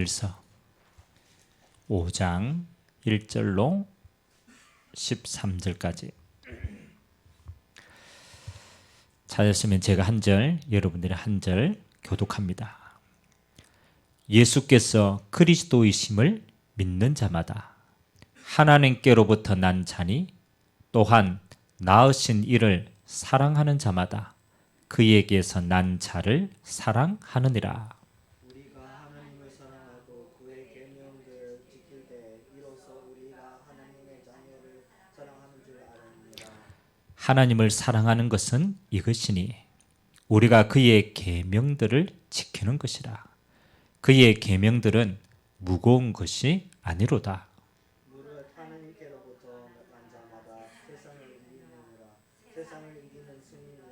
일서 5장 1절로 13절까지 찾았으면 제가 한 절, 여러분들이 한 절 교독합니다. 예수께서 그리스도이심을 믿는 자마다 하나님께로부터 난 자니 또한 낳으신 이를 사랑하는 자마다 그에게서 난 자를 사랑하느니라. 우리가 하나님을 사랑하고 그의 계명들을 지킬 때 이로써 우리가 하나님의 자녀를 사랑하는 줄 알았느니라. 하나님을 사랑하는 것은 이것이니 우리가 그의 계명들을 지키는 것이라. 그의 계명들은 무거운 것이 아니로다. 무릇 하나님께로부터 난 자마다 세상을 이기느니라. 세상을 이기는 승리는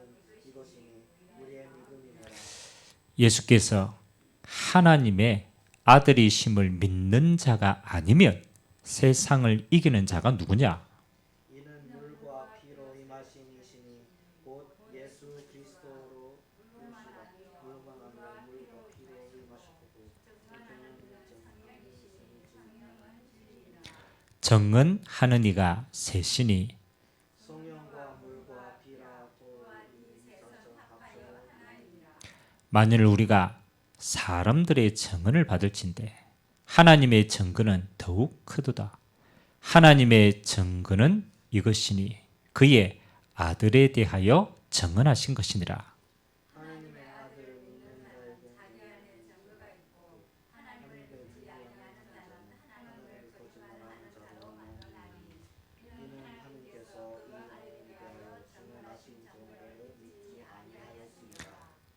이것이니 우리의 믿음이니라. 예수께서 하나님의 아들이심을 믿는 자가 아니면 세상을 이기는 자가 누구냐? 이는 물과 피로 임하신 이시니 곧 예수 그리스도로 오시라. 물과 아니라 물과 피로 임하셨고 정은하는 이가 셋이니 성령과 물과 피라고 합쳐 만일 우리가 사람들의 증언을 받을진대 하나님의 증거는 더욱 크도다. 하나님의 증거는 이것이니 그의 아들에 대하여 증언하신 것이니라. 하나님의 아들을 믿는 자에게 하나님을 거짓말하는 자로 말하니 이는 하나님께서 이에 대하여 증언하신 증거를 믿지 아니하였습니다.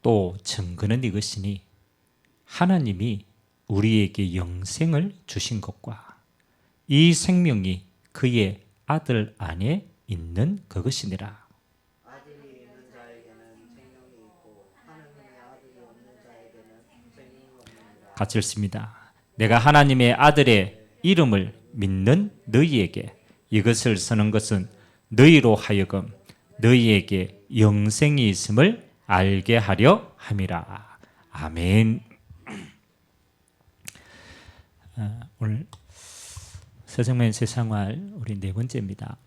또 증거는 이것이니 하나님이 우리에게 영생을 주신 것과 이 생명이 그의 아들 안에 있는 그것이니라. 아들이 있는 자에게는 생명이 있고 하나님의 아들이 없는 자에게는 생명이 없느니라. 같이 읽습니다. 내가 하나님의 아들의 이름을 믿는 너희에게 이것을 쓰는 것은 너희로 하여금 너희에게 영생이 있음을 알게 하려 함이라. 아멘. 오늘 새 생명 새 생활 우리 네 번째입니다.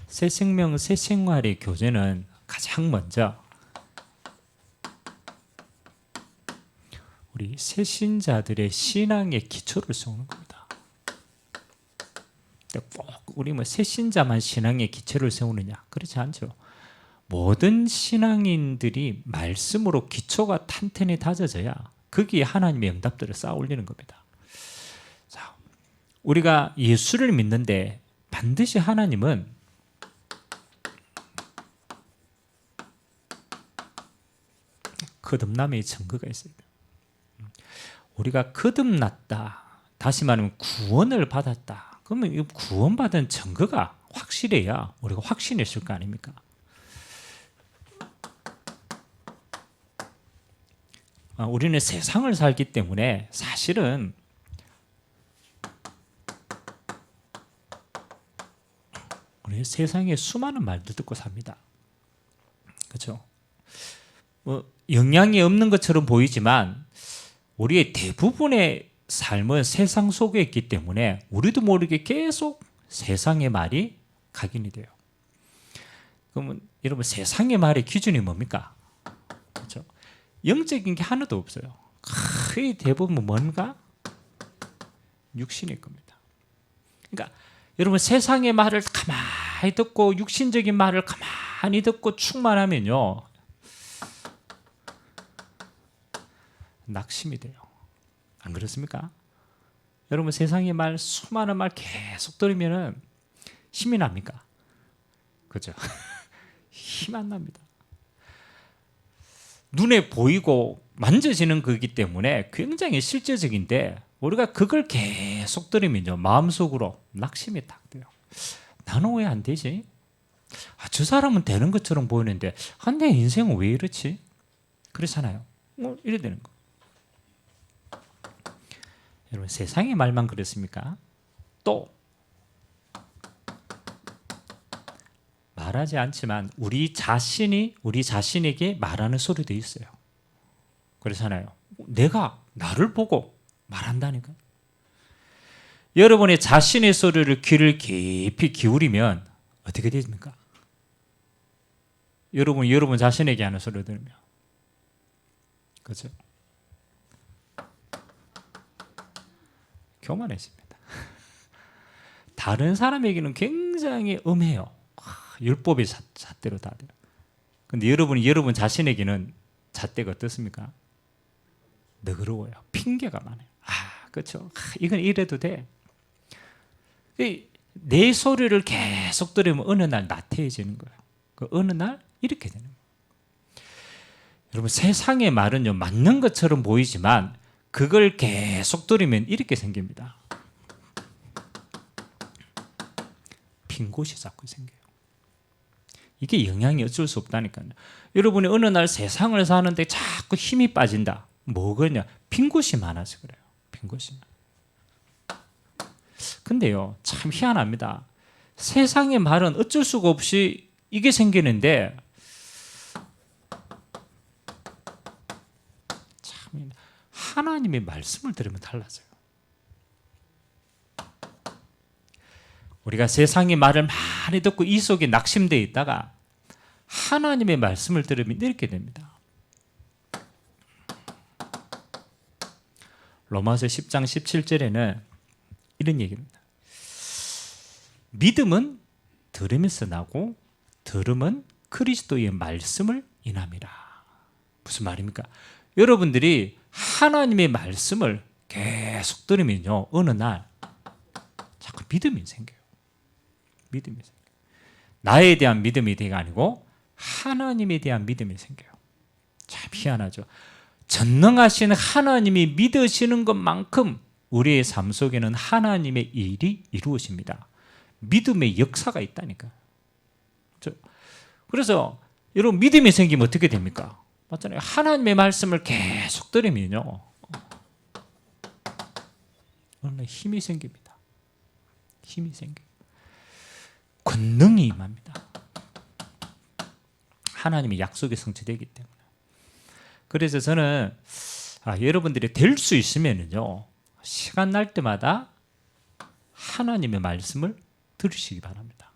새 생명 새 생활의 교제는 가장 먼저 우리 새신자들의 신앙의 기초를 세우는 겁니다. 꼭 우리 뭐 새신자만 신앙의 기초를 세우느냐? 그렇지 않죠. 모든 신앙인들이 말씀으로 기초가 탄탄히 다져져야 거기에 하나님의 응답들을 쌓아 올리는 겁니다. 자, 우리가 예수를 믿는데 반드시 하나님은 거듭남의 증거가 있어야 돼요. 우리가 거듭났다. 다시 말하면 구원을 받았다. 그러면 이 구원받은 증거가 확실해야 우리가 확신했을 거 아닙니까? 우리는 세상을 살기 때문에 사실은 우리 세상에 수많은 말들 듣고 삽니다. 그렇죠? 영향이 없는 것처럼 보이지만 우리의 대부분의 삶은 세상 속에 있기 때문에 우리도 모르게 계속 세상의 말이 각인이 돼요. 그러면 여러분 세상의 말의 기준이 뭡니까? 그렇죠? 영적인 게 하나도 없어요. 거의 대부분 뭔가 육신일 겁니다. 그러니까 여러분 세상의 말을 가만히 듣고 육신적인 말을 가만히 듣고 충만하면요 낙심이 돼요. 안 그렇습니까? 여러분 세상의 말 수많은 말 계속 들으면은 힘이 납니까? 그죠? 힘 안 납니다. 눈에 보이고 만져지는 거기 때문에 굉장히 실제적인데 우리가 그걸 계속 들으면요 마음속으로 낙심이 딱 돼요. 나는 왜 안 되지? 저 사람은 되는 것처럼 보이는데 내 인생은 왜 이렇지? 그렇잖아요. 이래 되는 거. 여러분 세상의 말만 그렇습니까? 또 말하지 않지만 우리 자신이 우리 자신에게 말하는 소리도 있어요. 그렇잖아요. 내가 나를 보고 말한다니까. 여러분의 자신의 소리를 귀를 깊이 기울이면 어떻게 됩니까? 여러분 자신에게 하는 소리를 들으면, 그렇죠? 교만해집니다. 다른 사람에게는 굉장히 음해요. 율법의 잣대로 다 돼요. 근데 여러분 자신에게는 잣대가 어떻습니까? 너그러워요. 핑계가 많아요. 그렇죠. 이건 이래도 돼. 내 소리를 계속 들으면 어느 날 나태해지는 거예요. 어느 날 이렇게 되는 거예요. 여러분, 세상의 말은요, 맞는 것처럼 보이지만 그걸 계속 들으면 이렇게 생깁니다. 빈 곳이 자꾸 생겨요. 이게 영향이 어쩔 수 없다니까요. 여러분이 어느 날 세상을 사는데 자꾸 힘이 빠진다. 뭐겠냐? 빈 곳이 많아서 그래요. 빈 곳이. 근데요, 참 희한합니다. 세상의 말은 어쩔 수가 없이 이게 생기는데 참 하나님의 말씀을 들으면 달라져요. 우리가 세상의 말을 많이 듣고 이 속에 낙심되어 있다가 하나님의 말씀을 들으면 이렇게 됩니다. 로마서 10장 17절에는 이런 얘기입니다. 믿음은 들으면서 나고 들음은 그리스도의 말씀을 인함이라. 무슨 말입니까? 여러분들이 하나님의 말씀을 계속 들으면요, 어느 날 자꾸 믿음이 생겨요. 믿음이 생겨요. 나에 대한 믿음이 되가 아니고 하나님에 대한 믿음이 생겨요. 참 희한하죠. 전능하신 하나님이 믿으시는 것만큼 우리의 삶 속에는 하나님의 일이 이루어집니다. 믿음의 역사가 있다니까요. 그래서 여러분, 믿음이 생기면 어떻게 됩니까? 맞잖아요. 하나님의 말씀을 계속 들으면요, 어느 날 힘이 생깁니다. 힘이 생겨요. 권능이 임합니다. 하나님의 약속이 성취되기 때문에. 그래서 저는 여러분들이 될 수 있으면요, 시간 날 때마다 하나님의 말씀을 들으시기 바랍니다.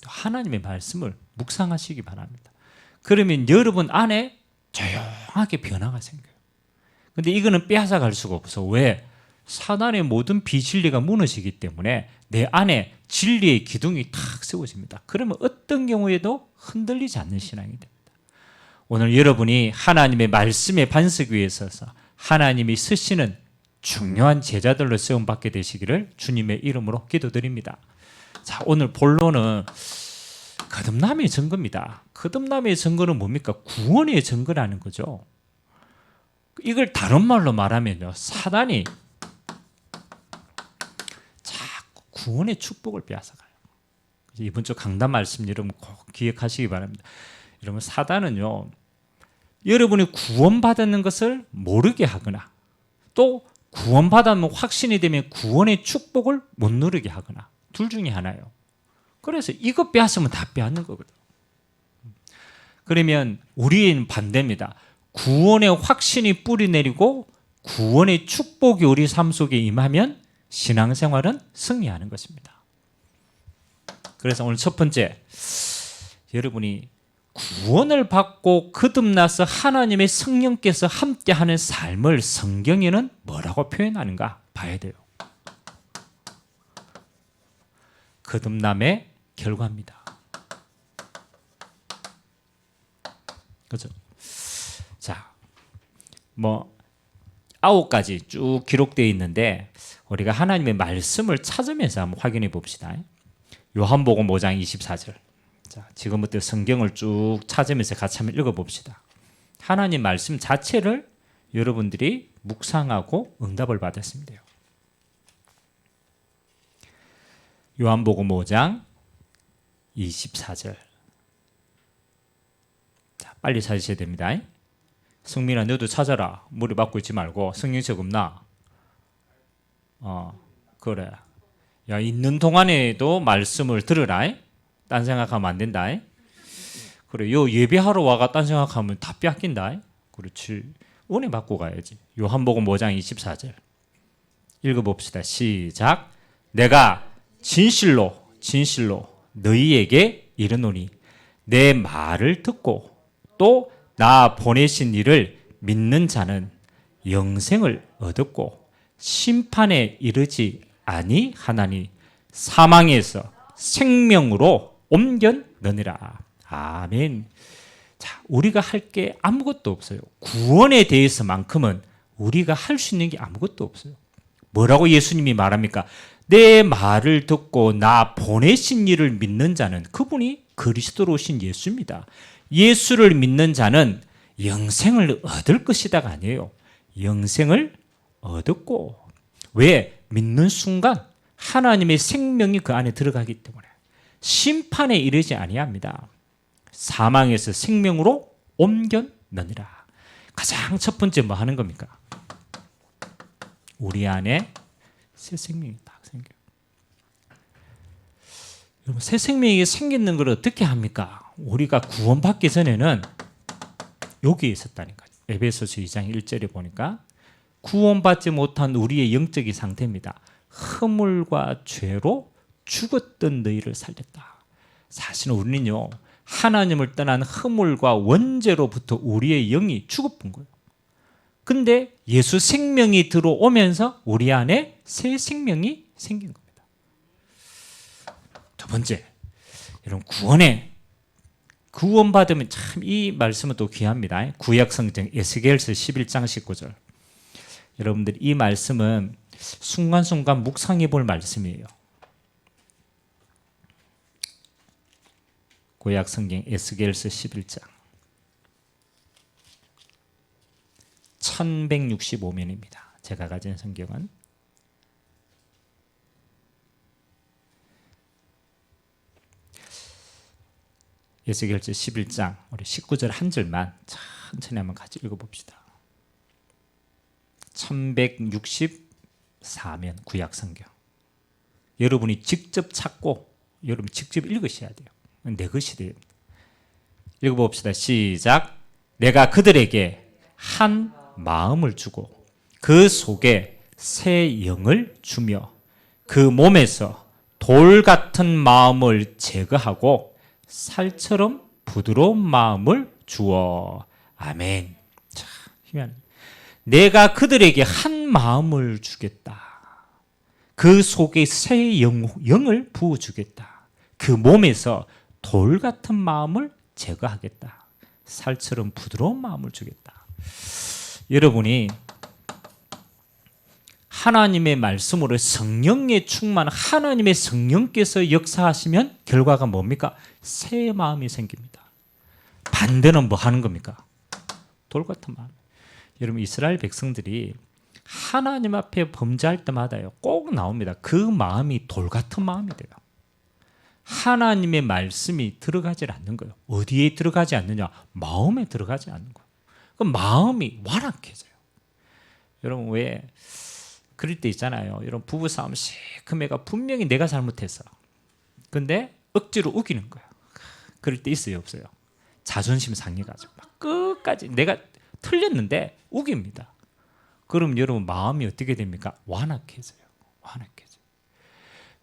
하나님의 말씀을 묵상하시기 바랍니다. 그러면 여러분 안에 조용하게 변화가 생겨요. 근데 이거는 빼앗아갈 수가 없어. 왜? 사단의 모든 비진리가 무너지기 때문에 내 안에 진리의 기둥이 탁 세워집니다. 그러면 어떤 경우에도 흔들리지 않는 신앙이 됩니다. 오늘 여러분이 하나님의 말씀의 반석 위에 서서 하나님이 쓰시는 중요한 제자들로 세움받게 되시기를 주님의 이름으로 기도드립니다. 자, 오늘 본론은 거듭남의 증거입니다. 거듭남의 증거는 뭡니까? 구원의 증거라는 거죠. 이걸 다른 말로 말하면요, 사단이 자꾸 구원의 축복을 빼앗아가요. 이번 주 강단 말씀 여러분 꼭 기억하시기 바랍니다. 여러분, 사단은요, 여러분이 구원받았는 것을 모르게 하거나 또 구원받았는 확신이 되면 구원의 축복을 못 누리게 하거나 둘 중에 하나예요. 그래서 이거 빼앗으면 다 빼앗는 거거든. 그러면 우리는 반대입니다. 구원의 확신이 뿌리 내리고 구원의 축복이 우리 삶 속에 임하면 신앙생활은 승리하는 것입니다. 그래서 오늘 첫 번째, 여러분이 구원을 받고 거듭나서 하나님의 성령께서 함께하는 삶을 성경에는 뭐라고 표현하는가 봐야 돼요. 거듭남의 결과입니다. 그렇죠? 자, 9가지 쭉 기록되어 있는데 우리가 하나님의 말씀을 찾으면서 한번 확인해 봅시다. 요한복음 5장 24절. 자, 지금부터 성경을 쭉 찾으면서 같이 한번 읽어봅시다. 하나님 말씀 자체를 여러분들이 묵상하고 응답을 받았으면 돼요. 요한복음 5장 24절. 자, 빨리 찾으셔야 됩니다. 성민아, 너도 찾아라. 무리 받고 있지 말고. 성경책 없나? 그래. 야, 있는 동안에도 말씀을 들으라. 딴 생각하면 안 된다. 그래, 요 예배하러 와가 딴 생각하면 다 뺏긴다. 그렇지. 은혜 받고 가야지. 요한복음 5장 24절 읽어봅시다. 시작. 내가 진실로 너희에게 이르노니 내 말을 듣고 또 나 보내신 이를 믿는 자는 영생을 얻었고 심판에 이르지 아니하나니 사망에서 생명으로 옮겨느니라. 아멘. 자, 우리가 할 게 아무것도 없어요. 구원에 대해서만큼은 우리가 할 수 있는 게 아무것도 없어요. 뭐라고 예수님이 말합니까? 내 말을 듣고 나 보내신 이를 믿는 자는, 그분이 그리스도로 오신 예수입니다. 예수를 믿는 자는 영생을 얻을 것이다가 아니에요. 영생을 얻었고, 왜? 믿는 순간 하나님의 생명이 그 안에 들어가기 때문에 심판에 이르지 아니합니다. 사망에서 생명으로 옮겨느니라. 가장 첫 번째 뭐 하는 겁니까? 우리 안에 새 생명이 딱 생겨요. 여러분, 새 생명이 생기는 걸 어떻게 합니까? 우리가 구원받기 전에는 여기에 있었다니까요. 에베소서 2장 1절에 보니까 구원받지 못한 우리의 영적인 상태입니다. 허물과 죄로 죽었던 너희를 살렸다. 사실은 우리는요, 하나님을 떠난 허물과 원죄로부터 우리의 영이 죽어본 거예요. 근데 예수 생명이 들어오면서 우리 안에 새 생명이 생긴 겁니다. 두 번째, 여러분, 구원받으면 참 이 말씀은 또 귀합니다. 구약 성경 에스겔서 11장 19절. 여러분들, 이 말씀은 순간순간 묵상해 볼 말씀이에요. 구약 성경 에스겔서 11장 1165면입니다. 제가 가진 성경은 에스겔서 11장 우리 19절 한 절만 천천히 한번 같이 읽어봅시다. 1164면 구약 성경. 여러분이 직접 찾고 여러분 직접 읽으셔야 돼요. 내 것이 돼요. 읽어봅시다. 시작. 내가 그들에게 한 마음을 주고 그 속에 새 영을 주며 그 몸에서 돌 같은 마음을 제거하고 살처럼 부드러운 마음을 주어. 아멘. 자, 내가 그들에게 한 마음을 주겠다. 그 속에 새 영을 부어주겠다. 그 몸에서 돌 같은 마음을 제거하겠다. 살처럼 부드러운 마음을 주겠다. 여러분이 하나님의 말씀으로 성령에 충만한 하나님의 성령께서 역사하시면 결과가 뭡니까? 새 마음이 생깁니다. 반대는 뭐 하는 겁니까? 돌 같은 마음. 여러분, 이스라엘 백성들이 하나님 앞에 범죄할 때마다요, 꼭 나옵니다. 그 마음이 돌 같은 마음이 돼요. 하나님의 말씀이 들어가지 않는 거예요. 어디에 들어가지 않느냐? 마음에 들어가지 않는 거예요. 그럼 마음이 완악해져요. 여러분, 왜 그럴 때 있잖아요. 여러분, 부부싸움 시커매가 분명히 내가 잘못했어. 근데 억지로 우기는 거야. 그럴 때 있어요, 없어요? 자존심 상해가지고 막 끝까지 내가 틀렸는데 우깁니다. 그럼 여러분, 마음이 어떻게 됩니까? 완악해져요. 완악해져요.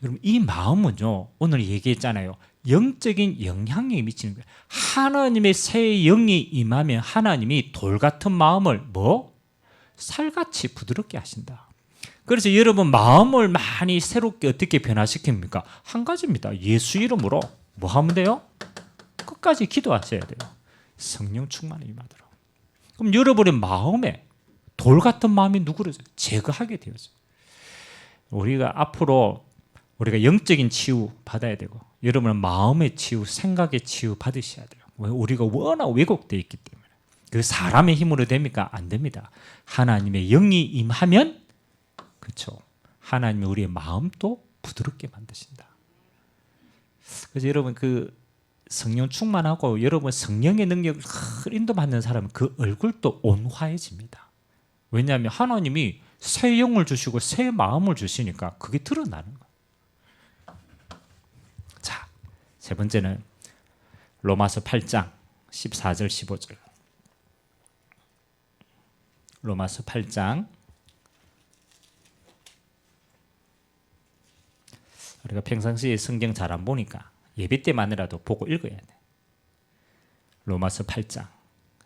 여러분, 이 마음은요, 오늘 얘기했잖아요. 영적인 영향력이 미치는 거예요. 하나님의 새 영이 임하면 하나님이 돌 같은 마음을 살같이 부드럽게 하신다. 그래서 여러분, 마음을 많이 새롭게 어떻게 변화시킵니까? 한 가지입니다. 예수 이름으로 뭐 하면 돼요? 끝까지 기도하셔야 돼요. 성령 충만을 임하도록. 그럼 여러분의 마음에 돌 같은 마음이 누구를 제거하게 되어져요. 우리가 앞으로 우리가 영적인 치유 받아야 되고, 여러분은 마음의 치유, 생각의 치유 받으셔야 돼요. 우리가 워낙 왜곡되어 있기 때문에. 그 사람의 힘으로 됩니까? 안 됩니다. 하나님의 영이 임하면, 그렇죠, 하나님이 우리의 마음도 부드럽게 만드신다. 그래서 여러분, 그 성령 충만하고 여러분 성령의 능력을 인도받는 사람은 그 얼굴도 온화해집니다. 왜냐하면 하나님이 새 영을 주시고 새 마음을 주시니까 그게 드러나는 거예요. 자, 세 번째는 로마서 8장 14절 15절. 로마서 8장. 우리가 평상시에 성경 잘 안 보니까 예배 때만이라도 보고 읽어야 돼. 로마서 8장.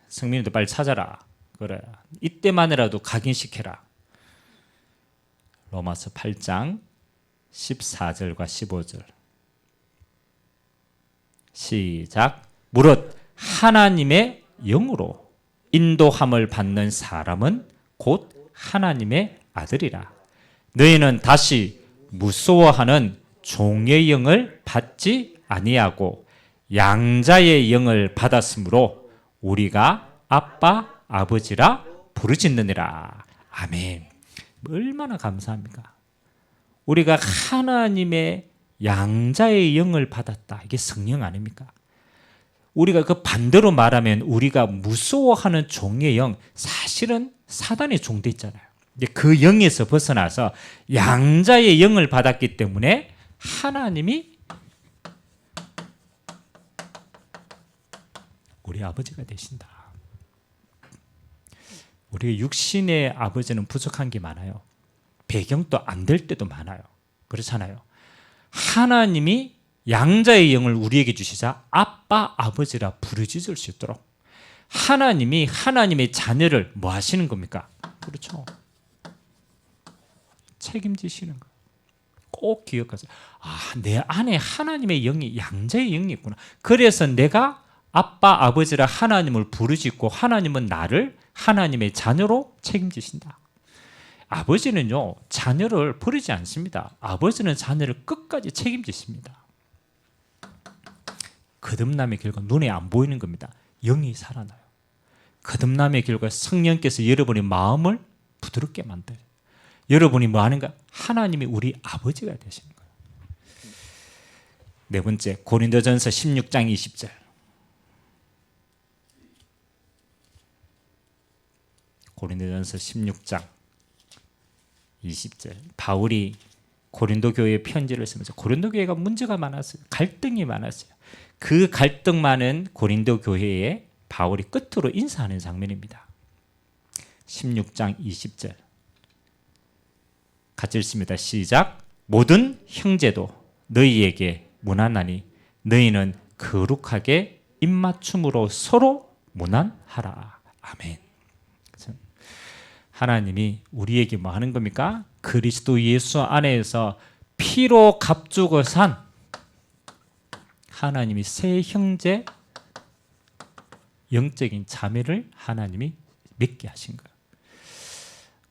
성민이도 빨리 찾아라. 그래. 이때만이라도 각인시켜라. 로마서 8장 14절과 15절. 시작. 무릇 하나님의 영으로 인도함을 받는 사람은 곧 하나님의 아들이라. 너희는 다시 무서워하는 종의 영을 받지 아니하고 양자의 영을 받았으므로 우리가 아빠 아버지라 부르짖느니라. 아멘. 얼마나 감사합니까? 우리가 하나님의 양자의 영을 받았다. 이게 성령 아닙니까? 우리가 그 반대로 말하면 우리가 무서워하는 종의 영, 사실은 사단의 종도 있잖아요. 그 영에서 벗어나서 양자의 영을 받았기 때문에 하나님이 우리 아버지가 되신다. 우리 육신의 아버지는 부족한 게 많아요. 배경도 안 될 때도 많아요. 그렇잖아요. 하나님이 양자의 영을 우리에게 주시자 아빠, 아버지라 부르짖을 수 있도록 하나님이 하나님의 자녀를 뭐 하시는 겁니까? 그렇죠. 책임지시는 거예요. 꼭 기억하세요. 아, 내 안에 하나님의 영이 양자의 영이 있구나. 그래서 내가 아빠, 아버지라 하나님을 부르짖고 하나님은 나를 하나님의 자녀로 책임지신다. 아버지는요, 자녀를 버리지 않습니다. 아버지는 자녀를 끝까지 책임지십니다. 거듭남의 결과 눈에 안 보이는 겁니다. 영이 살아나요. 거듭남의 결과 성령께서 여러분의 마음을 부드럽게 만들어요. 여러분이 뭐 하는가? 하나님이 우리 아버지가 되시는 거예요. 네 번째, 고린도전서 16장 20절. 고린도전서 16장 20절. 바울이 고린도 교회에 편지를 쓰면서 고린도 교회가 문제가 많았어요. 갈등이 많았어요. 그 갈등 많은 고린도 교회에 바울이 끝으로 인사하는 장면입니다. 16장 20절. 같이 읽습니다. 시작. 모든 형제도 너희에게 문안하니 너희는 거룩하게 입맞춤으로 서로 문안하라. 아멘. 하나님이 우리에게 뭐 하는 겁니까? 그리스도 예수 안에서 피로 값주고 산 하나님이 새 형제 영적인 자매를 하나님이 맺게 하신 거예요.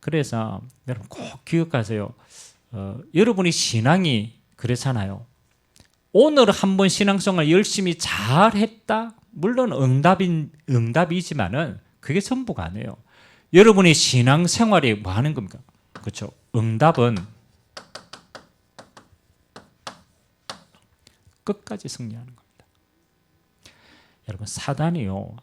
그래서 여러분 꼭 기억하세요. 여러분이 신앙이 그렇잖아요. 오늘 한번 신앙생활 열심히 잘했다. 물론 응답이지만은 그게 전부가 아니에요. 여러분의 신앙생활이 뭐 하는 겁니까? 그렇죠. 응답은 끝까지 승리하는 겁니다. 여러분 사단이요.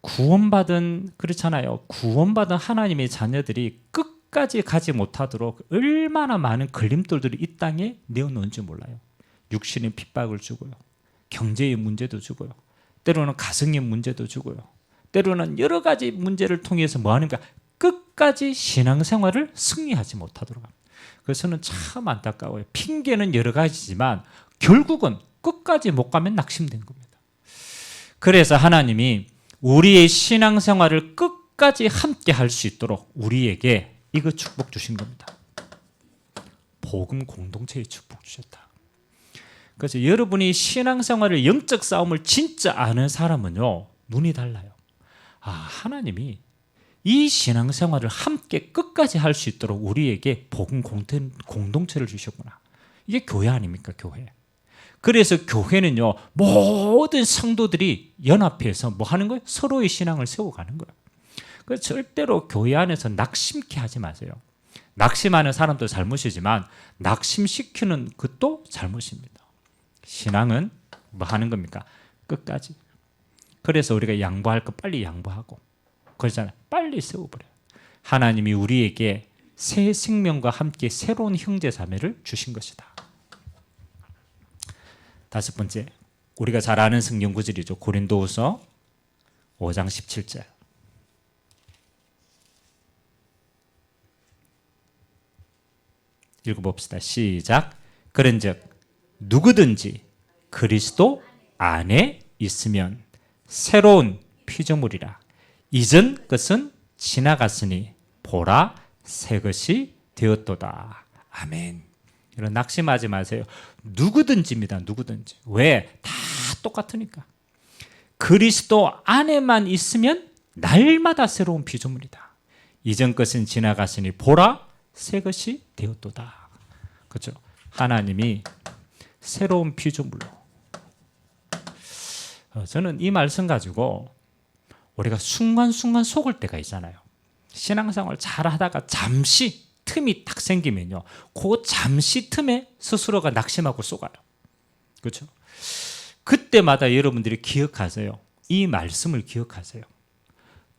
구원받은 그렇잖아요. 구원받은 하나님의 자녀들이 끝까지 가지 못하도록 얼마나 많은 걸림돌들이 이 땅에 내어놓은지 몰라요. 육신의 핍박을 주고요. 경제의 문제도 주고요. 때로는 가정의 문제도 주고요. 때로는 여러 가지 문제를 통해서 뭐 하는가? 끝까지 신앙생활을 승리하지 못하도록 합니다. 그래서 저는 참 안타까워요. 핑계는 여러 가지지만 결국은 끝까지 못 가면 낙심된 겁니다. 그래서 하나님이 우리의 신앙생활을 끝까지 함께 할 수 있도록 우리에게 이거 축복 주신 겁니다. 복음 공동체의 축복 주셨다. 그래서 여러분이 신앙생활을 영적 싸움을 진짜 아는 사람은요. 눈이 달라요. 아, 하나님이 이 신앙생활을 함께 끝까지 할 수 있도록 우리에게 복음 공동체를 주셨구나. 이게 교회 아닙니까? 교회. 그래서 교회는요. 모든 성도들이 연합해서 뭐 하는 거예요? 서로의 신앙을 세워가는 거예요. 그래서 절대로 교회 안에서 낙심케 하지 마세요. 낙심하는 사람도 잘못이지만 낙심시키는 것도 잘못입니다. 신앙은 뭐 하는 겁니까? 끝까지. 그래서 우리가 양보할 거 빨리 양보하고 그러잖아요. 빨리 세워버려요. 하나님이 우리에게 새 생명과 함께 새로운 형제 자매를 주신 것이다. 다섯 번째, 우리가 잘 아는 성경 구절이죠. 고린도후서 5장 17절. 읽어봅시다. 시작. 그런즉 누구든지 그리스도 안에 있으면 새로운 피조물이라. 이전 것은 지나갔으니 보라 새 것이 되었도다. 아멘. 이런 낙심하지 마세요. 누구든지입니다. 누구든지. 왜? 다 똑같으니까. 그리스도 안에만 있으면 날마다 새로운 피조물이다. 이전 것은 지나갔으니 보라 새 것이 되었도다. 그렇죠? 하나님이 새로운 피조물로. 저는 이 말씀 가지고 우리가 순간순간 속을 때가 있잖아요. 신앙생활 잘 하다가 잠시 틈이 딱 생기면요, 그 잠시 틈에 스스로가 낙심하고 속아요. 그렇죠? 그때마다 여러분들이 기억하세요. 이 말씀을 기억하세요.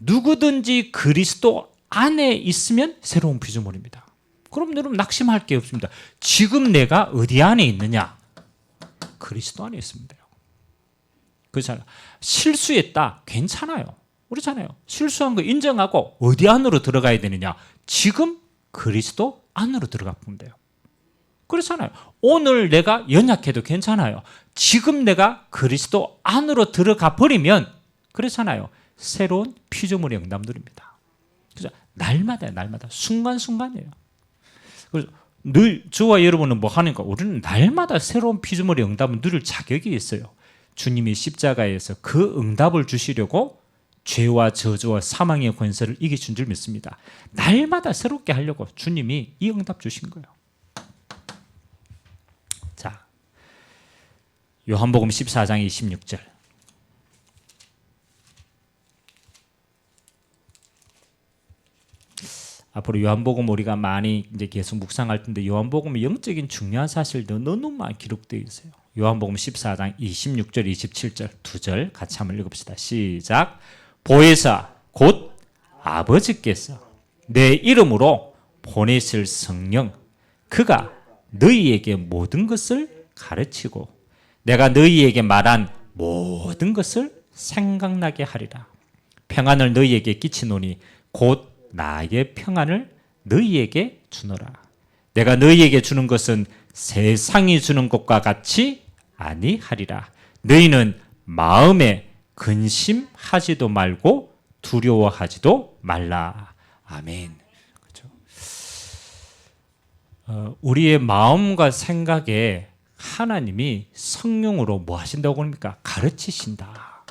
누구든지 그리스도 안에 있으면 새로운 피조물입니다. 그럼 여러분 낙심할 게 없습니다. 지금 내가 어디 안에 있느냐? 그리스도 안에 있으면 돼요. 그렇잖아요. 실수했다. 괜찮아요. 그렇잖아요. 실수한 거 인정하고 어디 안으로 들어가야 되느냐? 지금 그리스도 안으로 들어가 보면 돼요. 그렇잖아요. 오늘 내가 연약해도 괜찮아요. 지금 내가 그리스도 안으로 들어가 버리면 그렇잖아요. 새로운 피조물의 응답들입니다. 그죠? 날마다 순간순간이에요. 그래서 늘 저와 여러분은 뭐 하니까 우리는 날마다 새로운 피조물의 응답을 누릴 자격이 있어요. 주님이 십자가에서 그 응답을 주시려고 죄와 저주와 사망의 권세를 이기신 줄 믿습니다. 날마다 새롭게 하려고 주님이 이 응답 주신 거예요. 자, 요한복음 14장 26절. 앞으로 요한복음 우리가 많이 이제 계속 묵상할 텐데 요한복음의 영적인 중요한 사실도 너무 많이 기록되어 있어요. 요한복음 14장 26절, 27절 두 절 같이 한번 읽읍시다. 시작. 보혜사 곧 아버지께서 내 이름으로 보내실 성령 그가 너희에게 모든 것을 가르치고 내가 너희에게 말한 모든 것을 생각나게 하리라. 평안을 너희에게 끼치노니 곧 나의 평안을 너희에게 주노라. 내가 너희에게 주는 것은 세상이 주는 것과 같이 아니하리라. 너희는 마음에 근심하지도 말고 두려워하지도 말라. 아멘. 그렇죠? 우리의 마음과 생각에 하나님이 성령으로 뭐 하신다고 합니까? 가르치신다.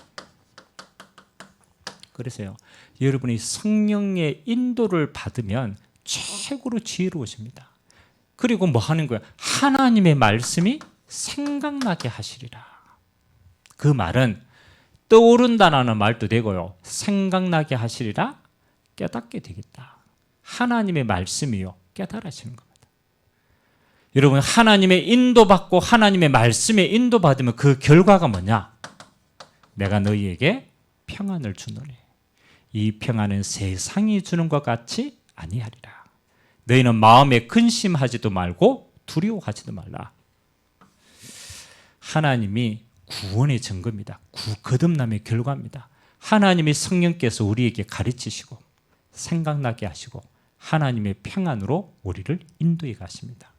그래서요, 여러분이 성령의 인도를 받으면 최고로 지혜로우십니다. 그리고 뭐 하는 거예요? 하나님의 말씀이 생각나게 하시리라. 그 말은 떠오른다라는 말도 되고요, 생각나게 하시리라, 깨닫게 되겠다. 하나님의 말씀이요, 깨달아지는 겁니다. 여러분, 하나님의 인도받고 하나님의 말씀에 인도받으면 그 결과가 뭐냐? 내가 너희에게 평안을 주노니 이 평안은 세상이 주는 것 같이 아니하리라. 너희는 마음에 근심하지도 말고 두려워하지도 말라. 하나님이 구원의 증거입니다. 거듭남의 결과입니다. 하나님의 성령께서 우리에게 가르치시고 생각나게 하시고 하나님의 평안으로 우리를 인도해 가십니다.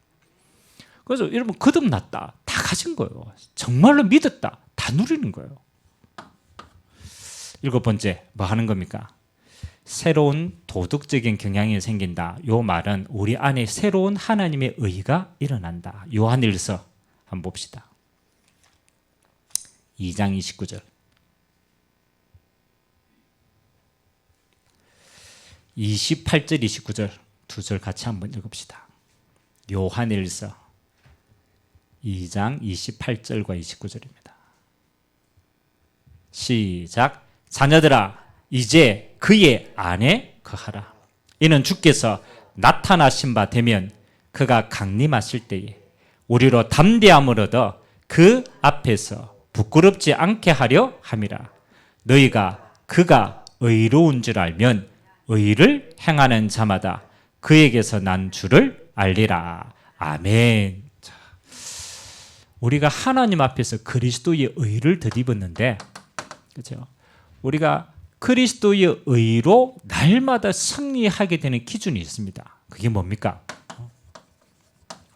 그래서 여러분, 거듭났다, 다 가진 거예요. 정말로 믿었다, 다 누리는 거예요. 7번째, 뭐 하는 겁니까? 새로운 도덕적인 경향이 생긴다. 이 말은 우리 안에 새로운 하나님의 의가 일어난다. 요한일서 한번 봅시다. 2장 29절. 28절, 29절 두 절 같이 한번 읽읍시다. 요한일서 2장 28절과 29절입니다. 시작. 자녀들아, 이제 그의 안에 거하라. 이는 주께서 나타나신 바 되면 그가 강림하실 때에 우리로 담대함을 얻어 그 앞에서 부끄럽지 않게 하려 함이라. 너희가 그가 의로운 줄 알면 의를 행하는 자마다 그에게서 난 줄을 알리라. 아멘. 자, 우리가 하나님 앞에서 그리스도의 의를 덧입었는데, 그렇죠? 우리가 그리스도의 의로 날마다 승리하게 되는 기준이 있습니다. 그게 뭡니까?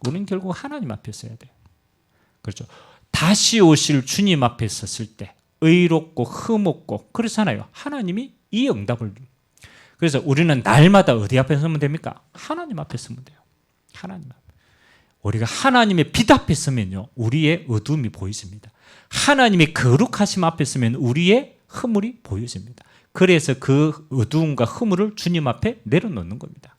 우리는 결국 하나님 앞에 서야 돼요. 그렇죠. 다시 오실 주님 앞에 섰을 때 의롭고 흠없고 그렇잖아요. 하나님이 이 응답을. 그래서 우리는 날마다 어디 앞에 서면 됩니까? 하나님 앞에 서면 돼요. 하나님 앞에. 우리가 하나님의 빛 앞에 서면요, 우리의 어둠이 보이십니다. 하나님의 거룩하심 앞에 서면 우리의 허물이 보여집니다. 그래서 그 어두움과 허물을 주님 앞에 내려놓는 겁니다.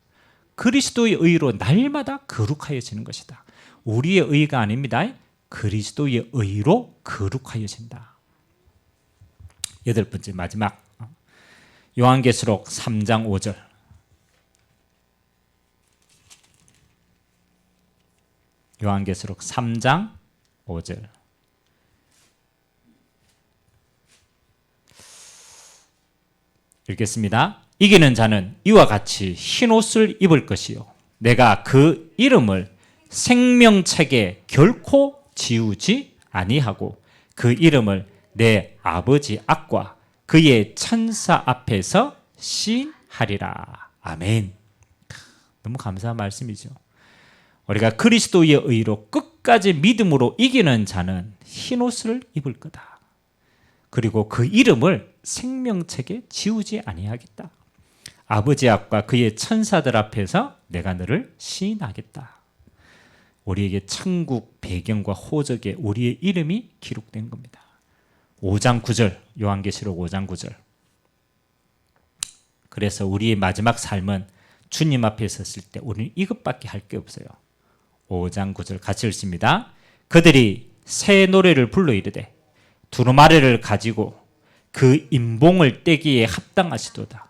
그리스도의 의로 날마다 거룩하여지는 것이다. 우리의 의가 아닙니다. 그리스도의 의로 거룩하여진다. 8번째 마지막 요한계시록 3장 5절. 요한계시록 3장 5절. 읽겠습니다. 이기는 자는 이와 같이 흰옷을 입을 것이요 내가 그 이름을 생명책에 결코 지우지 아니하고 그 이름을 내 아버지 앞과 그의 천사 앞에서 시인하리라. 아멘. 너무 감사한 말씀이죠. 우리가 그리스도의 의로 끝까지 믿음으로 이기는 자는 흰옷을 입을 거다. 그리고 그 이름을 생명책에 지우지 아니하겠다. 아버지 앞과 그의 천사들 앞에서 내가 너를 시인하겠다. 우리에게 천국 배경과 호적에 우리의 이름이 기록된 겁니다. 5장 9절, 요한계시록 5장 9절. 그래서 우리의 마지막 삶은 주님 앞에 섰을 때 우리는 이것밖에 할 게 없어요. 5장 9절 같이 읽습니다. 그들이 새 노래를 불러 이르되 두루마리를 가지고 그 인봉을 떼기에 합당하시도다.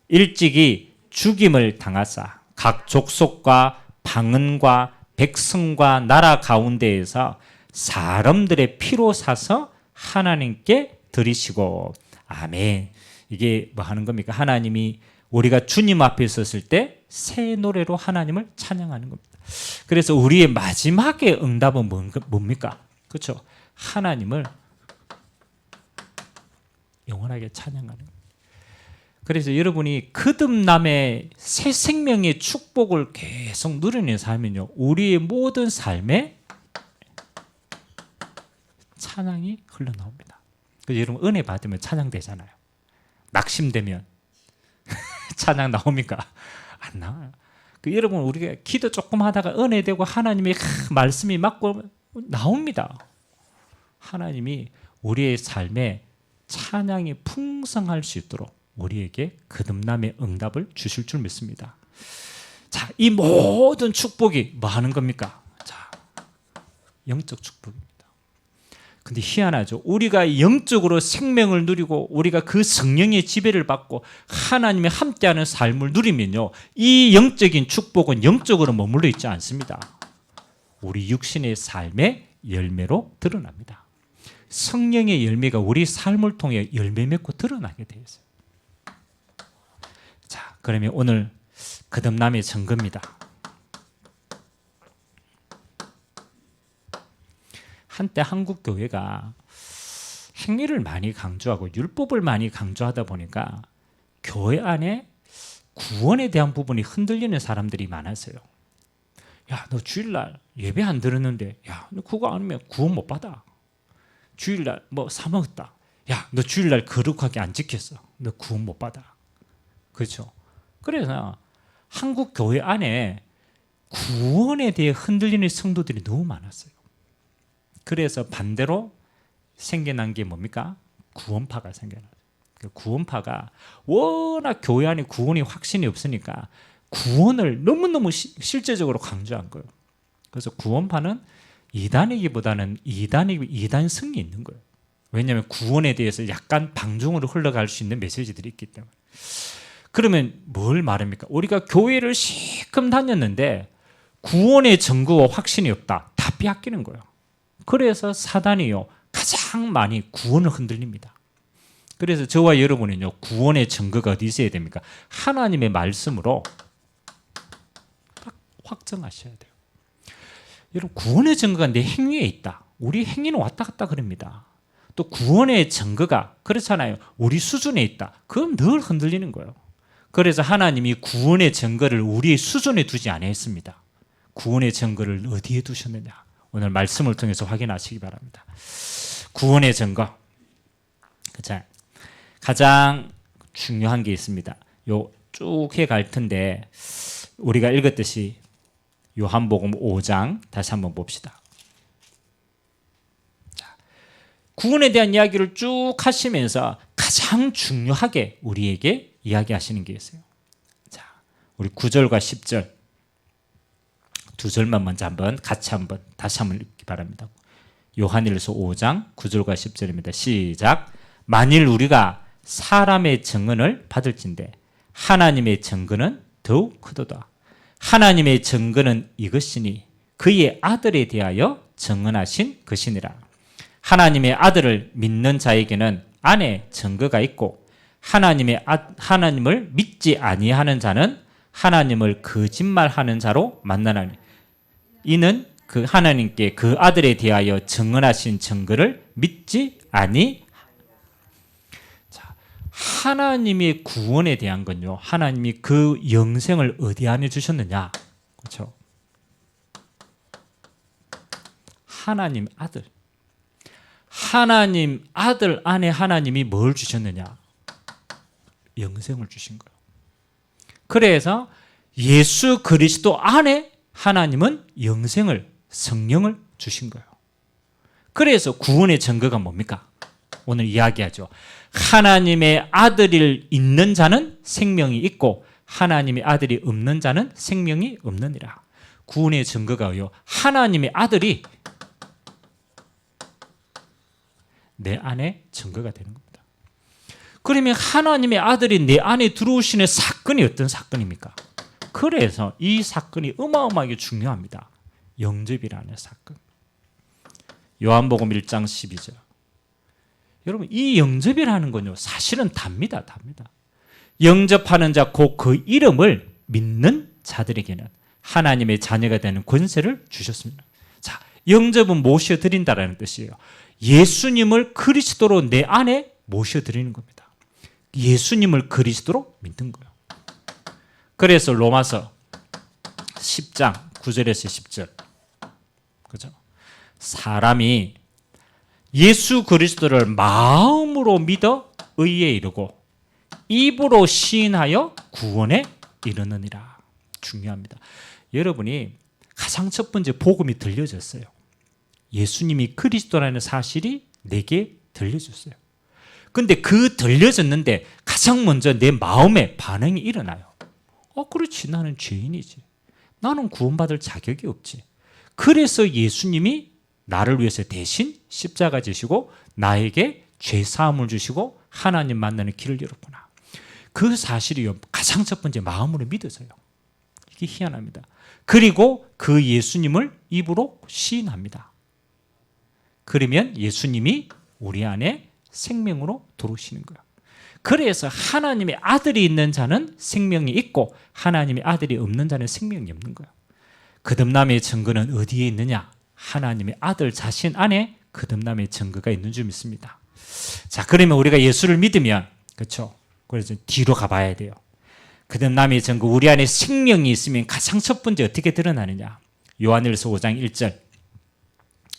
일찍이 죽임을 당하사 각 족속과 방언과 백성과 나라 가운데에서 사람들의 피로 사서 하나님께 드리시고. 아멘. 이게 뭐 하는 겁니까? 하나님이 우리가 주님 앞에 섰을 때 새 노래로 하나님을 찬양하는 겁니다. 그래서 우리의 마지막의 응답은 뭡니까? 그렇죠? 하나님을 영원하게 찬양하는 겁니다. 그래서 여러분이 거듭남의 새 생명의 축복을 계속 누리는 삶은요, 우리의 모든 삶에 찬양이 흘러나옵니다. 그래서 여러분 은혜 받으면 찬양되잖아요. 낙심되면 찬양 나옵니까? 안 나와요. 여러분 우리가 기도 조금 하다가 은혜되고 하나님의 말씀이 맞고 나옵니다. 하나님이 우리의 삶에 찬양이 풍성할 수 있도록 우리에게 거듭남의 응답을 주실 줄 믿습니다. 자, 이 모든 축복이 뭐 하는 겁니까? 자, 영적 축복입니다. 근데 희한하죠. 우리가 영적으로 생명을 누리고 우리가 그 성령의 지배를 받고 하나님의 함께하는 삶을 누리면요, 이 영적인 축복은 영적으로 머물러 있지 않습니다. 우리 육신의 삶의 열매로 드러납니다. 성령의 열매가 우리 삶을 통해 열매 맺고 드러나게 되어 있어요. 자, 그러면 오늘 거듭남의 증거입니다. 한때 한국 교회가 행위를 많이 강조하고 율법을 많이 강조하다 보니까 교회 안에 구원에 대한 부분이 흔들리는 사람들이 많았어요. 야, 너 주일날 예배 안 들었는데, 야, 너 그거 아니면 구원 못 받아. 주일날 뭐 사 먹었다. 야, 너 주일날 거룩하게 안 지켰어. 너 구원 못 받아. 그렇죠? 그래서 한국 교회 안에 구원에 대해 흔들리는 성도들이 너무 많았어요. 그래서 반대로 생겨난 게 뭡니까? 구원파가 생겨나요. 구원파가 워낙 교회 안에 구원이 확신이 없으니까 구원을 너무너무 실제적으로 강조한 거예요. 그래서 구원파는 이단이기보다는 이단성이 있는 거예요. 왜냐하면 구원에 대해서 약간 방종으로 흘러갈 수 있는 메시지들이 있기 때문에. 그러면 뭘 말합니까? 우리가 교회를 실컷 다녔는데 구원의 증거와 확신이 없다. 다 빼앗기는 거예요. 그래서 사단이요, 가장 많이 구원을 흔들립니다. 그래서 저와 여러분은요, 구원의 증거가 어디 있어야 됩니까? 하나님의 말씀으로 딱 확정하셔야 돼요. 여러분, 구원의 증거가 내 행위에 있다. 우리 행위는 왔다 갔다 그럽니다. 또 구원의 증거가 그렇잖아요. 우리 수준에 있다. 그건 늘 흔들리는 거예요. 그래서 하나님이 구원의 증거를 우리의 수준에 두지 않았습니다. 구원의 증거를 어디에 두셨느냐? 오늘 말씀을 통해서 확인하시기 바랍니다. 구원의 증거. 자, 가장 중요한 게 있습니다. 요 쭉 해갈 텐데 우리가 읽었듯이 요한복음 5장 다시 한번 봅시다. 자, 구원에 대한 이야기를 쭉 하시면서 가장 중요하게 우리에게 이야기하시는 게 있어요. 자, 우리 9절과 10절 두 절만 먼저 같이 다시 한번 읽기 바랍니다. 요한일서 5장 9절과 10절입니다. 시작. 만일 우리가 사람의 증언을 받을진대 하나님의 증거는 더욱 크도다. 하나님의 증거는 이것이니 그의 아들에 대하여 증언하신 것이니라. 하나님의 아들을 믿는 자에게는 안에 증거가 있고 하나님을 믿지 아니하는 자는 하나님을 거짓말하는 자로 만나나니 이는 그 하나님께 그 아들에 대하여 증언하신 증거를 믿지 아니. 자, 하나님의 구원에 대한 건요. 하나님이 그 영생을 어디 안에 주셨느냐? 그렇죠? 하나님 아들. 하나님 아들 안에 하나님이 뭘 주셨느냐? 영생을 주신 거예요. 그래서 예수 그리스도 안에 하나님은 영생을, 성령을 주신 거예요. 그래서 구원의 증거가 뭡니까? 오늘 이야기하죠. 하나님의 아들을 있는 자는 생명이 있고 하나님의 아들이 없는 자는 생명이 없느니라. 구원의 증거가요. 하나님의 아들이 내 안에 증거가 되는 겁니다. 그러면 하나님의 아들이 내 안에 들어오시는 사건이 어떤 사건입니까? 그래서 이 사건이 어마어마하게 중요합니다. 영접이라는 사건. 요한복음 1장 12절. 여러분 이 영접이라는 건요. 사실은 답니다. 영접하는 자 곧 그 이름을 믿는 자들에게는 하나님의 자녀가 되는 권세를 주셨습니다. 자, 영접은 모셔드린다라는 뜻이에요. 예수님을 그리스도로 내 안에 모셔드리는 겁니다. 예수님을 그리스도로 믿는 거예요. 그래서 로마서 10장 9절에서 10절. 그죠? 사람이 예수 그리스도를 마음으로 믿어 의에 이르고 입으로 시인하여 구원에 이르느니라. 중요합니다. 여러분이 가장 첫 번째 복음이 들려졌어요. 예수님이 그리스도라는 사실이 내게 들려졌어요. 근데 그 들려졌는데 가장 먼저 내 마음에 반응이 일어나요. 그렇지. 나는 죄인이지. 나는 구원받을 자격이 없지. 그래서 예수님이 나를 위해서 대신 십자가 지시고 나에게 죄 사함을 주시고 하나님 만나는 길을 열었구나. 그 사실이 가장 첫 번째 마음으로 믿어져요. 이게 희한합니다. 그리고 그 예수님을 입으로 시인합니다. 그러면 예수님이 우리 안에 생명으로 들어오시는 거예요. 그래서 하나님의 아들이 있는 자는 생명이 있고 하나님의 아들이 없는 자는 생명이 없는 거예요. 거듭남의 증거는 어디에 있느냐? 하나님의 아들 자신 안에 거듭남의 증거가 있는 줄 믿습니다. 자, 그러면 우리가 예수를 믿으면 그렇죠? 그래서 뒤로 가봐야 돼요. 거듭남의 증거, 우리 안에 생명이 있으면 가장 첫 번째 어떻게 드러나느냐? 요한일서 5장 1절.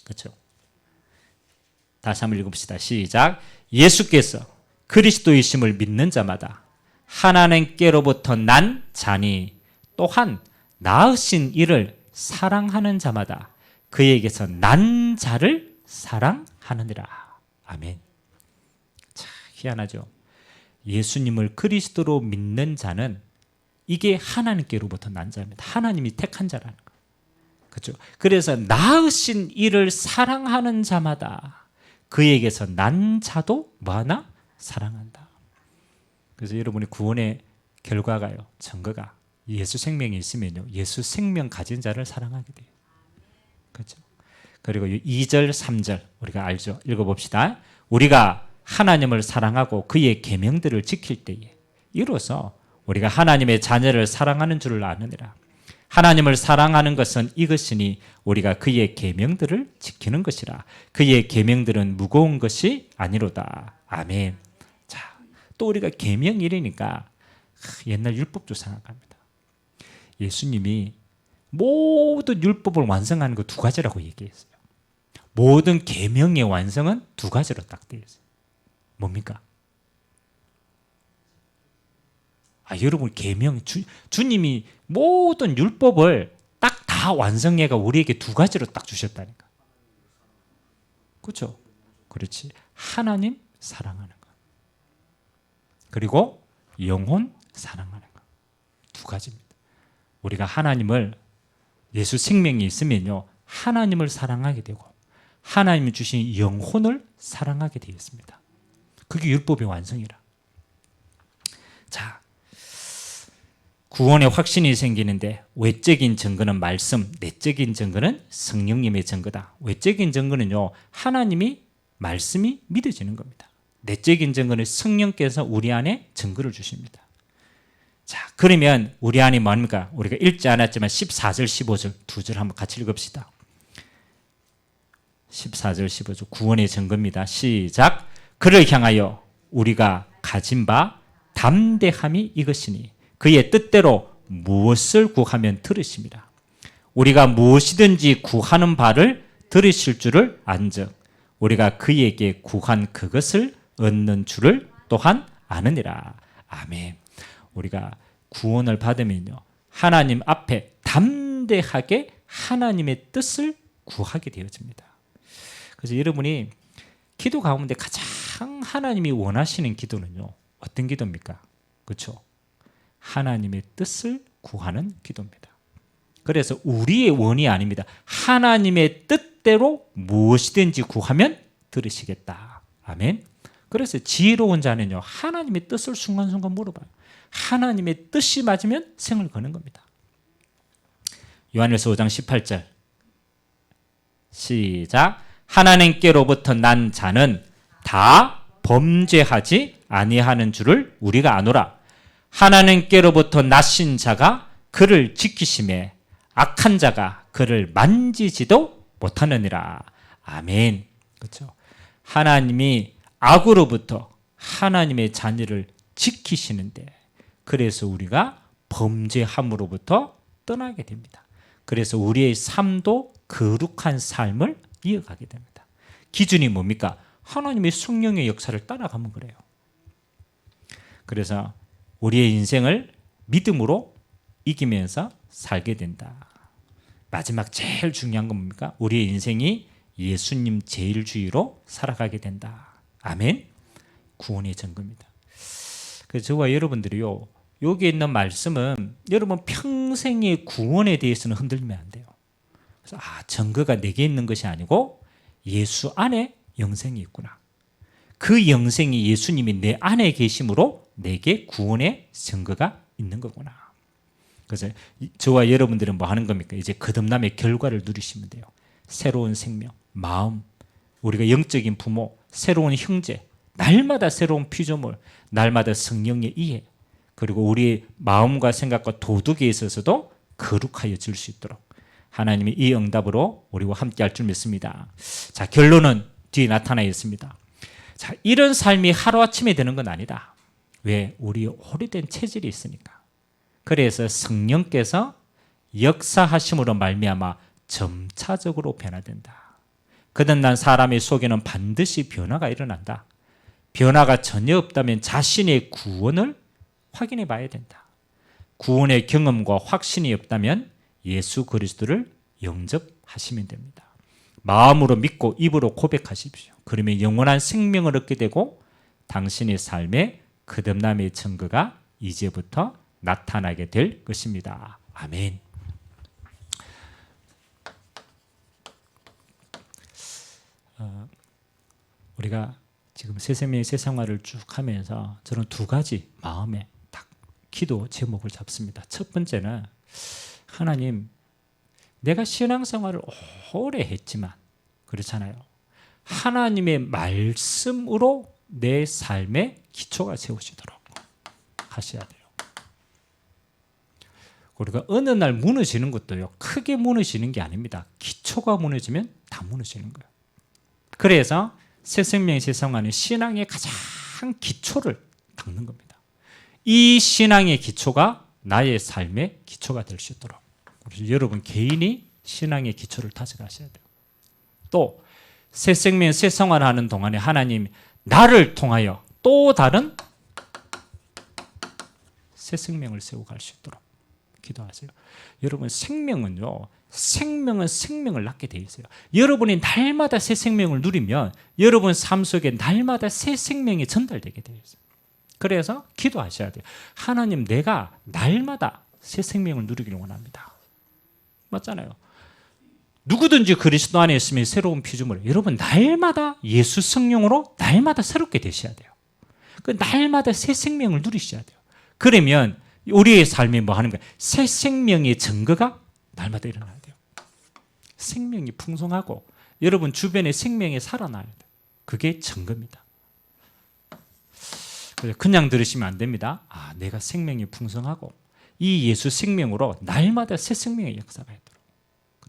그렇죠? 다시 한번 읽읍시다. 시작. 예수께서 그리스도이심을 믿는 자마다 하나님께로부터 난 자니 또한 낳으신 이를 사랑하는 자마다 그에게서 난 자를 사랑하느니라. 아멘. 참 희한하죠. 예수님을 그리스도로 믿는 자는 이게 하나님께로부터 난 자입니다. 하나님이 택한 자라는 거예요. 그렇죠? 그래서 낳으신 이를 사랑하는 자마다 그에게서 난 자도 뭐하나? 사랑한다. 그래서 여러분이 구원의 결과가요. 증거가 예수 생명이 있으면요. 예수 생명 가진 자를 사랑하게 돼요. 그렇죠? 그리고 2절, 3절 우리가 알죠? 읽어봅시다. 우리가 하나님을 사랑하고 그의 계명들을 지킬 때에 이로써 우리가 하나님의 자녀를 사랑하는 줄을 아느니라. 하나님을 사랑하는 것은 이것이니 우리가 그의 계명들을 지키는 것이라. 그의 계명들은 무거운 것이 아니로다. 아멘. 자, 또 우리가 계명이라니까 옛날 율법도 생각합니다. 예수님이 모든 율법을 완성하는 거 두 가지라고 얘기했어요. 모든 계명의 완성은 두 가지로 딱 되어 있어요. 뭡니까? 여러분 계명 주님이 모든 율법을 딱 다 완성해가 우리에게 두 가지로 딱 주셨다니까. 그렇죠? 그렇지. 하나님 사랑하는 것. 그리고 영혼 사랑하는 것. 두 가지입니다. 우리가 하나님을 예수 생명이 있으면요. 하나님을 사랑하게 되고 하나님이 주신 영혼을 사랑하게 되어 있습니다. 그게 율법의 완성이라. 자, 구원의 확신이 생기는데 외적인 증거는 말씀, 내적인 증거는 성령님의 증거다. 외적인 증거는요. 하나님이 말씀이 믿어지는 겁니다. 내적인 증거는 성령께서 우리 안에 증거를 주십니다. 자, 그러면 우리 안에 뭡니까? 우리가 읽지 않았지만 14절, 15절 두 절 한번 같이 읽읍시다. 14절, 15절 구원의 증거입니다. 시작. 그를 향하여 우리가 가진 바 담대함이 이것이니 그의 뜻대로 무엇을 구하면 들으십니다. 우리가 무엇이든지 구하는 바를 들으실 줄을 안즉 우리가 그에게 구한 그것을 얻는 줄을 또한 아느니라. 아멘. 우리가 구원을 받으면요. 하나님 앞에 담대하게 하나님의 뜻을 구하게 되어집니다. 그래서 여러분이 기도 가운데 가장 하나님이 원하시는 기도는요. 어떤 기도입니까? 그렇죠? 하나님의 뜻을 구하는 기도입니다. 그래서 우리의 원이 아닙니다. 하나님의 뜻대로 무엇이든지 구하면 들으시겠다. 아멘. 그래서 지혜로운 자는요. 하나님의 뜻을 순간순간 물어봐요. 하나님의 뜻이 맞으면 생을 거는 겁니다. 요한일서 5장 18절 시작. 하나님께로부터 난 자는 다 범죄하지 아니하는 줄을 우리가 아노라. 하나님께로부터 나신 자가 그를 지키심에 악한 자가 그를 만지지도 못하느니라. 아멘. 그렇죠? 하나님이 악으로부터 하나님의 자녀를 지키시는데 그래서 우리가 범죄함으로부터 떠나게 됩니다. 그래서 우리의 삶도 거룩한 삶을 이어가게 됩니다. 기준이 뭡니까? 하나님의 성령의 역사를 따라가면 그래요. 그래서 우리의 인생을 믿음으로 이기면서 살게 된다. 마지막 제일 중요한 건 뭡니까? 우리의 인생이 예수님 제일주의로 살아가게 된다. 아멘. 구원의 증거입니다. 그래서 저와 여러분들이요. 여기 있는 말씀은 여러분 평생의 구원에 대해서는 흔들리면 안 돼요. 그래서 증거가 내게 있는 것이 아니고 예수 안에 영생이 있구나. 그 영생이 예수님이 내 안에 계심으로 내게 구원의 증거가 있는 거구나. 그래서 저와 여러분들은 뭐 하는 겁니까? 이제 거듭남의 결과를 누리시면 돼요. 새로운 생명, 마음, 우리가 영적인 부모, 새로운 형제, 날마다 새로운 피조물, 날마다 성령의 이해, 그리고 우리의 마음과 생각과 도덕에 있어서도 거룩하여질 수 있도록 하나님이 이 응답으로 우리와 함께 할 줄 믿습니다. 자, 결론은 뒤에 나타나 있습니다. 자, 이런 삶이 하루아침에 되는 건 아니다. 왜? 우리 오래된 체질이 있으니까. 그래서 성령께서 역사하심으로 말미암아 점차적으로 변화된다. 거듭난 사람의 속에는 반드시 변화가 일어난다. 변화가 전혀 없다면 자신의 구원을 확인해 봐야 된다. 구원의 경험과 확신이 없다면 예수 그리스도를 영접하시면 됩니다. 마음으로 믿고 입으로 고백하십시오. 그러면 영원한 생명을 얻게 되고 당신의 삶에 거듭남의 증거가 이제부터 나타나게 될 것입니다. 아멘. 우리가 지금 새 생명의 새 생활을 쭉 하면서 저는 두 가지 마음에 딱 기도 제목을 잡습니다. 첫 번째는 하나님, 내가 신앙생활을 오래 했지만 그렇잖아요. 하나님의 말씀으로 내 삶의 기초가 세워지도록 하셔야 돼요. 우리가 어느 날 무너지는 것도요. 크게 무너지는 게 아닙니다. 기초가 무너지면 다 무너지는 거예요. 그래서 새 생명의 새 생활은 신앙의 가장 기초를 닦는 겁니다. 이 신앙의 기초가 나의 삶의 기초가 될 수 있도록 그래서 여러분 개인이 신앙의 기초를 다져가셔야 돼요. 또 새 생명, 새 생활하는 동안에 하나님 나를 통하여 또 다른 새 생명을 세워갈 수 있도록 기도하세요. 여러분 생명은요, 생명은 생명을 낳게 돼 있어요. 여러분이 날마다 새 생명을 누리면 여러분 삶 속에 날마다 새 생명이 전달되게 되어 있어요. 그래서 기도하셔야 돼요. 하나님, 내가 날마다 새 생명을 누리기를 원합니다. 맞잖아요. 누구든지 그리스도 안에 있으면 새로운 피조물이에요. 여러분 날마다 예수 성령으로 날마다 새롭게 되셔야 돼요. 그 날마다 새 생명을 누리셔야 돼요. 그러면 우리의 삶이 뭐 하는 거예요? 새 생명의 증거가 날마다 일어나야 돼요. 생명이 풍성하고 여러분 주변에 생명이 살아나야 돼요. 그게 증거입니다. 그냥 들으시면 안 됩니다. 아, 내가 생명이 풍성하고 이 예수 생명으로 날마다 새 생명의 역사가 있도록.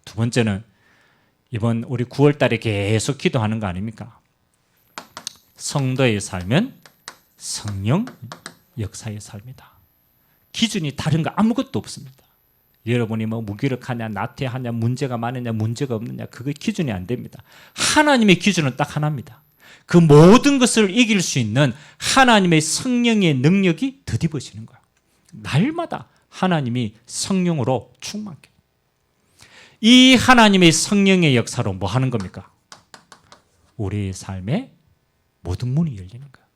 두 번째는 이번 우리 9월 달에 계속 기도하는 거 아닙니까? 성도의 삶은 성령 역사의 삶이다. 기준이 다른 거 아무것도 없습니다. 여러분이 뭐 무기력하냐, 나태하냐, 문제가 많으냐, 문제가 없느냐, 그게 기준이 안 됩니다. 하나님의 기준은 딱 하나입니다. 그 모든 것을 이길 수 있는 하나님의 성령의 능력이 덧입어지는 거예요. 날마다 하나님이 성령으로 충만케. 이 하나님의 성령의 역사로 뭐 하는 겁니까? 우리의 삶에 모든 문이 열리는 거예요.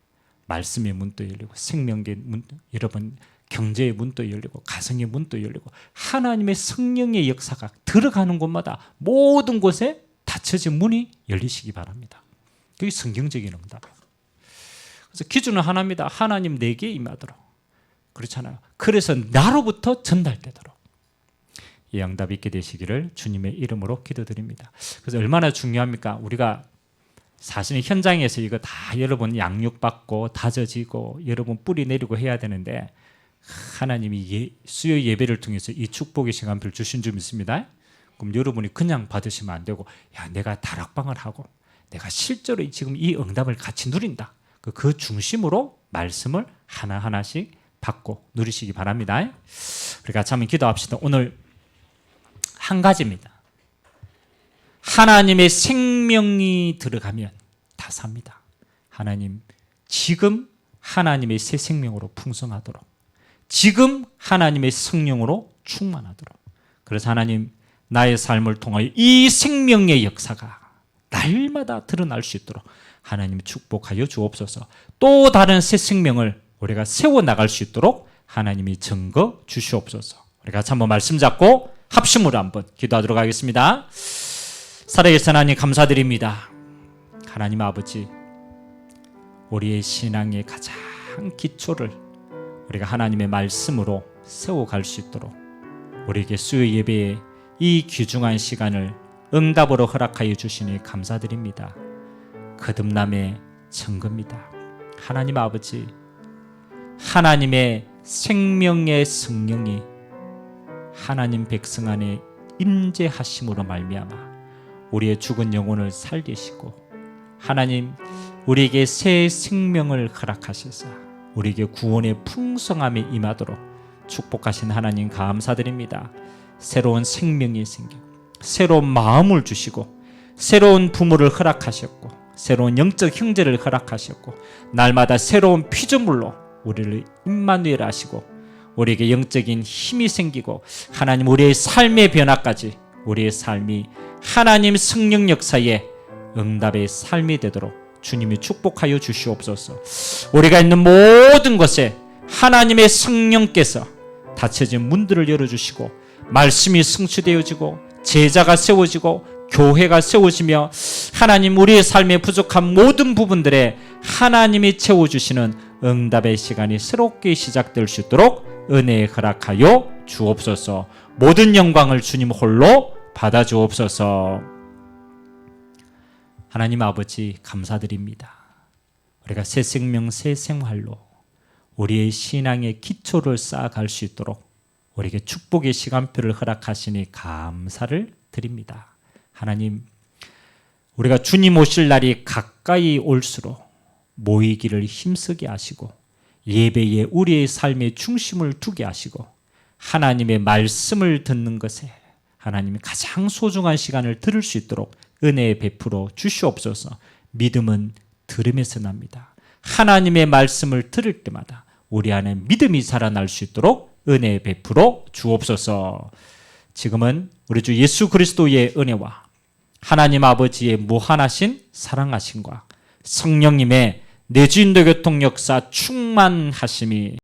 말씀의 문도 열리고 생명의 문도, 여러분 경제의 문도 열리고 가정의 문도 열리고 하나님의 성령의 역사가 들어가는 곳마다 모든 곳에 닫혀진 문이 열리시기 바랍니다. 그게 성경적인 응답이에요. 그래서 기준은 하나입니다. 하나님 내게 임하도록. 그렇잖아요. 그래서 나로부터 전달되도록 이 응답이 있게 되시기를 주님의 이름으로 기도드립니다. 그래서 얼마나 중요합니까? 우리가 사실 현장에서 이거 다 여러분 양육받고 다져지고 여러분 뿌리 내리고 해야 되는데 하나님이 수요 예배를 통해서 이 축복의 시간표를 주신 줄 믿습니다. 그럼 여러분이 그냥 받으시면 안 되고, 야, 내가 다락방을 하고 내가 실제로 지금 이 응답을 같이 누린다. 그 중심으로 말씀을 하나하나씩 받고 누리시기 바랍니다. 우리 같이 한번 기도합시다. 오늘 한 가지입니다. 하나님의 생명이 들어가면 다 삽니다. 하나님, 지금 하나님의 새 생명으로 풍성하도록, 지금 하나님의 성령으로 충만하도록. 그래서 하나님, 나의 삶을 통하여 이 생명의 역사가 날마다 드러날 수 있도록 하나님 축복하여 주옵소서. 또 다른 새 생명을 우리가 세워나갈 수 있도록 하나님이 증거 주시옵소서. 우리가 같이 한번 말씀 잡고 합심으로 한번 기도하도록 하겠습니다. 살아계신 하나님 감사드립니다. 하나님 아버지, 우리의 신앙의 가장 기초를 우리가 하나님의 말씀으로 세워갈 수 있도록 우리에게 수요 예배의 이 귀중한 시간을 응답으로 허락하여 주시니 감사드립니다. 거듭남의 증거입니다. 하나님 아버지, 하나님의 생명의 성령이 하나님 백성 안에 임재하심으로 말미암아 우리의 죽은 영혼을 살리시고 하나님 우리에게 새 생명을 허락하셔서 우리에게 구원의 풍성함이 임하도록 축복하신 하나님 감사드립니다. 새로운 생명이 생기고 새로운 마음을 주시고 새로운 부모를 허락하셨고 새로운 영적 형제를 허락하셨고 날마다 새로운 피조물로 우리를 임마누엘 하시고 우리에게 영적인 힘이 생기고 하나님 우리의 삶의 변화까지 우리의 삶이 하나님 성령 역사의 응답의 삶이 되도록 주님이 축복하여 주시옵소서. 우리가 있는 모든 것에 하나님의 성령께서 닫혀진 문들을 열어주시고 말씀이 성취되어지고 제자가 세워지고 교회가 세워지며 하나님 우리의 삶에 부족한 모든 부분들에 하나님이 채워주시는 응답의 시간이 새롭게 시작될 수 있도록 은혜에 허락하여 주옵소서. 모든 영광을 주님 홀로 받아 주옵소서. 하나님 아버지 감사드립니다. 우리가 새 생명 새 생활로 우리의 신앙의 기초를 쌓아갈 수 있도록 우리에게 축복의 시간표를 허락하시니 감사를 드립니다. 하나님, 우리가 주님 오실 날이 가까이 올수록 모이기를 힘쓰게 하시고 예배에 우리의 삶의 중심을 두게 하시고 하나님의 말씀을 듣는 것에 하나님이 가장 소중한 시간을 들을 수 있도록 은혜에 베풀어 주시옵소서. 믿음은 들음에서 납니다. 하나님의 말씀을 들을 때마다 우리 안에 믿음이 살아날 수 있도록 은혜에 베풀어 주옵소서. 지금은 우리 주 예수 그리스도의 은혜와 하나님 아버지의 무한하신 사랑하심과 성령님의 내주인도 교통 역사 충만하심이